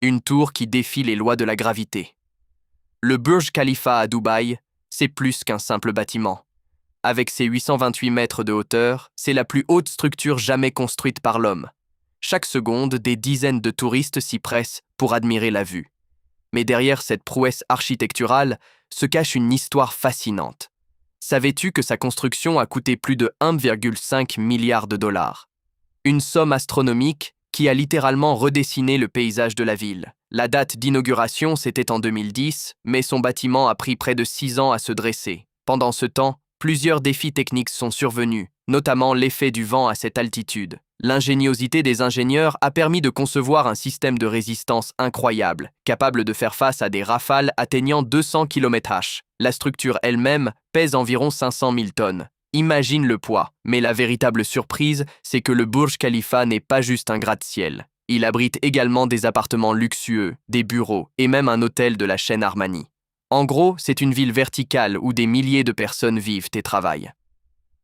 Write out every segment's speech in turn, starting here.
Une tour qui défie les lois de la gravité. Le Burj Khalifa à Dubaï, c'est plus qu'un simple bâtiment. Avec ses 828 mètres de hauteur, c'est la plus haute structure jamais construite par l'homme. Chaque seconde, des dizaines de touristes s'y pressent pour admirer la vue. Mais derrière cette prouesse architecturale se cache une histoire fascinante. Savais-tu que sa construction a coûté plus de 1,5 milliard de dollars? Une somme astronomique qui a littéralement redessiné le paysage de la ville. La date d'inauguration, c'était en 2010, mais son bâtiment a pris près de 6 ans à se dresser. Pendant ce temps, plusieurs défis techniques sont survenus, notamment l'effet du vent à cette altitude. L'ingéniosité des ingénieurs a permis de concevoir un système de résistance incroyable, capable de faire face à des rafales atteignant 200 km/h. La structure elle-même pèse environ 500 000 tonnes. Imagine le poids. Mais la véritable surprise, c'est que le Burj Khalifa n'est pas juste un gratte-ciel. Il abrite également des appartements luxueux, des bureaux et même un hôtel de la chaîne Armani. En gros, c'est une ville verticale où des milliers de personnes vivent et travaillent.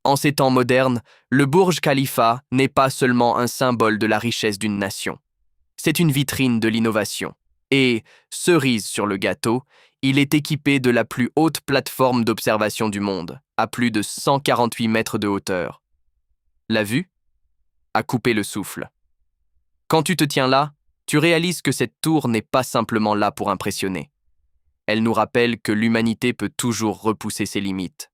En ces temps modernes, le Burj Khalifa n'est pas seulement un symbole de la richesse d'une nation. C'est une vitrine de l'innovation. Et, cerise sur le gâteau, il est équipé de la plus haute plateforme d'observation du monde, à plus de 148 mètres de hauteur. La vue a coupé le souffle. Quand tu te tiens là, tu réalises que cette tour n'est pas simplement là pour impressionner. Elle nous rappelle que l'humanité peut toujours repousser ses limites.